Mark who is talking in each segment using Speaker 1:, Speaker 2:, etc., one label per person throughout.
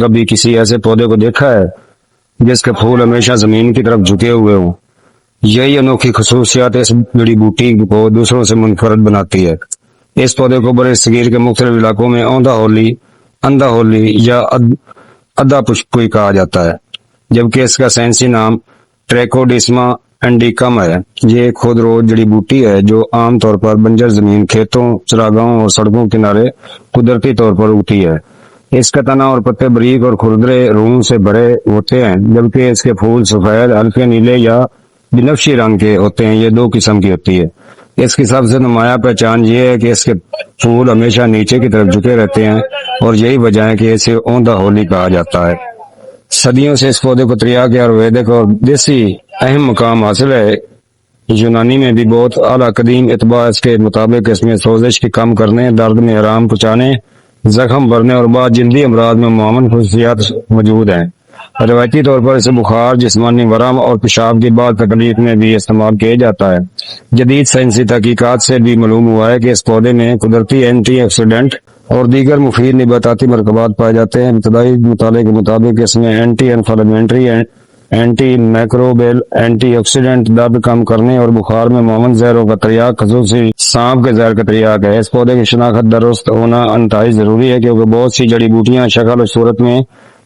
Speaker 1: کبھی کسی ایسے پودے کو دیکھا ہے جس کے پھول ہمیشہ زمین کی طرف جھکے ہوئے ہوں؟ یہی انوکھی خصوصیات اس جڑی بوٹی کو دوسروں سے منفرد بناتی ہے۔ اس پودے کو برے صغیر کے مختلف علاقوں میں اوندا ہولی، اندھا ہولی یا ادا پشپوئی کہا جاتا ہے، جبکہ اس کا سائنسی نام ٹریکوڈیسما انڈیکم ہے۔ یہ ایک خودرو جڑی بوٹی ہے جو عام طور پر بنجر زمین، کھیتوں، چراگاہوں اور سڑکوں کنارے قدرتی طور پر اگتی ہے۔ اس کا تنا اور پتے باریک اور کھردرے روم سے بڑے ہوتے ہیں، جبکہ اس کے پھول سفید، ہلکے نیلے یا بنفشی رنگ کے ہوتے ہیں۔ یہ دو قسم کی ہوتی ہے۔ اس کی سب سے نمایاں پہچان یہ ہے کہ اس کے پھول ہمیشہ نیچے کی طرف جھکے رہتے ہیں، اور یہی وجہ ہے کہ اسے اوندا ہولی کہا جاتا ہے۔ صدیوں سے اس پودے کو تریاک آیورویدک اور دیسی اہم مقام حاصل ہے۔ یونانی میں بھی بہت اعلیٰ قدیم اتباع اس کے مطابق اس میں سوزش کی کم کرنے، درد میں آرام پہنچانے، زخم بھرنے اور بعض جلدی امراض میں معاون خصوصیات موجود ہیں۔ روایتی طور پر اسے بخار، جسمانی ورم اور پیشاب کی بعض تکلیف میں بھی استعمال کیا جاتا ہے۔ جدید سائنسی تحقیقات سے بھی معلوم ہوا ہے کہ اس پودے میں قدرتی اینٹی آکسیڈنٹ اور دیگر مفید نباتاتی مرکبات پائے جاتے ہیں۔ ابتدائی مطالعے کے مطابق اس میں anti inflammatory, antimicrobial, antioxidant, درد کم کرنے اور بخار میں معاون زہروں کا تریاک، خصوصی سانپ کے زہر کا تریاک ہے۔ اس پودے کی شناخت درست ہونا انتہائی ضروری ہے، کیونکہ بہت سی جڑی بوٹیاں شکل اور صورت میں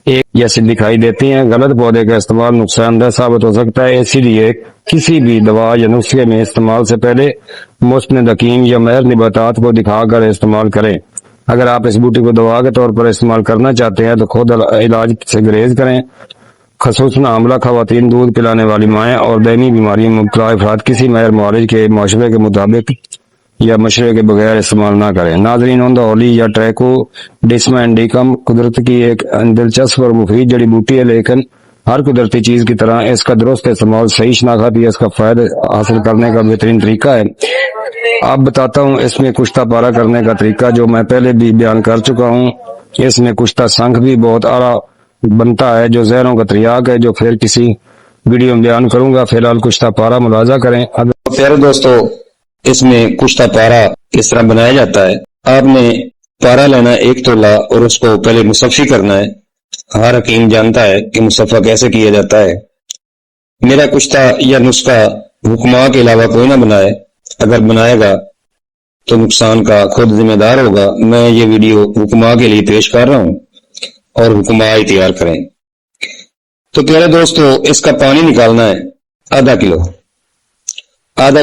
Speaker 1: ایک جیسی دکھائی دیتی ہیں۔ غلط پودے کا استعمال نقصان دہ ثابت ہو سکتا ہے، اسی لیے کسی بھی دوا یا نسخے میں استعمال سے پہلے مستند حکیم یا ماہر نباتات کو دکھا کر استعمال کریں۔ اگر آپ اس بوٹی کو دوا کے طور پر استعمال کرنا چاہتے ہیں تو خود علاج سے گریز کریں۔ خصوصاً حاملہ خواتین، دودھ پلانے والی مائیں اور دائمی بیماری میں مبتلا افراد کسی ماہر معالج کے مشورے کے مطابق یا مشورے کے بغیر استعمال نہ کریں۔ ناظرین، اوندا ہولی یا ٹریکوڈیسما انڈیکم قدرت کی ایک دلچسپ اور مفید جڑی بوٹی ہے، لیکن ہر قدرتی چیز کی طرح اس کا درست استعمال، صحیح شناخت یا اس کا فائدہ حاصل کرنے کا بہترین طریقہ ہے۔ اب بتاتا ہوں اس میں کشتہ پارا کرنے کا طریقہ، جو میں پہلے بھی بیان کر چکا ہوں۔ اس میں کشتہ سنکھ بھی بہت اعلیٰ بنتا ہے، جو زہروں کا تریاک ہے، جو پھر کسی ویڈیو میں بیان کروں گا۔ فی الحال کشتہ پارا ملاحظہ کریں۔
Speaker 2: پیارے دوستو، اس میں کشتہ پارا کس طرح بنایا جاتا ہے؟ آپ نے پارا لینا 1 تولہ اور اس کو پہلے مصفی کرنا ہے۔ ہر حکیم جانتا ہے کہ مصفہ کیسے کیا جاتا ہے۔ میرا کشتہ یا نسخہ حکما کے علاوہ کوئی نہ بنائے، اگر بنائے گا تو نقصان کا خود ذمہ دار ہوگا۔ میں یہ ویڈیو حکما کے لیے پیش کر رہا ہوں اور حکما ہی تیار کریں۔ تو پیارے دوستو، اس کا پانی نکالنا ہے آدھا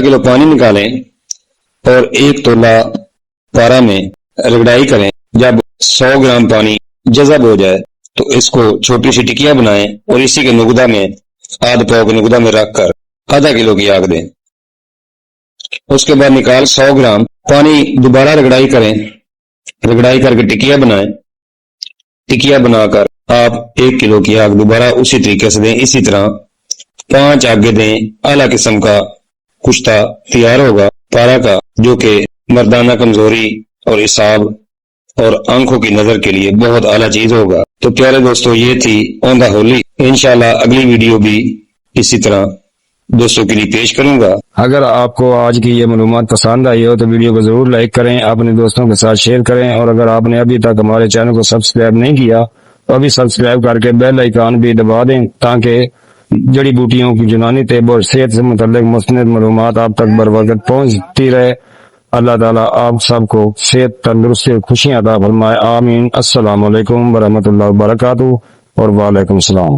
Speaker 2: کلو پانی نکالیں اور 1 تولہ پارا میں رگڑائی کریں۔ جب 100 گرام پانی جذب ہو جائے تو اس کو چھوٹی سی ٹکیاں بنائیں اور اسی کے نگدہ میں آدھ پاؤ کے نگدہ میں رکھ کر آدھا کلو کی آگ دیں۔ اس کے بعد نکال 100 گرام پانی دوبارہ رگڑائی کریں، رگڑائی کر کے ٹکیاں بنائیں۔ ٹکیاں بنا کر آپ 1 کلو کی آگ دوبارہ اسی طریقے سے دیں۔ اسی طرح 5 آگے دیں۔ اعلیٰ قسم کا کشتہ تیار ہوگا پارا کا، جو کہ مردانہ کمزوری اور اعصاب اور آنکھوں کی نظر کے لیے بہت اعلیٰ چیز ہوگا۔ تو پیارے دوستو، یہ تھی اوندا ہولی۔ انشاءاللہ اگلی ویڈیو بھی اسی طرح دوستوں کے لیے پیش کروں گا۔
Speaker 1: اگر آپ کو آج کی یہ معلومات پسند آئی ہو تو ویڈیو کو ضرور لائک کریں، اپنے دوستوں کے ساتھ شیئر کریں، اور اگر آپ نے ابھی تک ہمارے چینل کو سبسکرائب نہیں کیا تو ابھی سبسکرائب کر کے بیل آئیکن بھی دبا دیں، تاکہ جڑی بوٹیوں کی یونانی طب اور صحت سے متعلق مستند معلومات آپ تک بر وقت پہنچتی رہے۔ اللہ تعالیٰ آپ سب کو صحت، تندرستی اور خوشیاں عطا فرمائے، آمین۔ السلام علیکم ورحمۃ اللہ وبرکاتہ اور وعلیکم السلام۔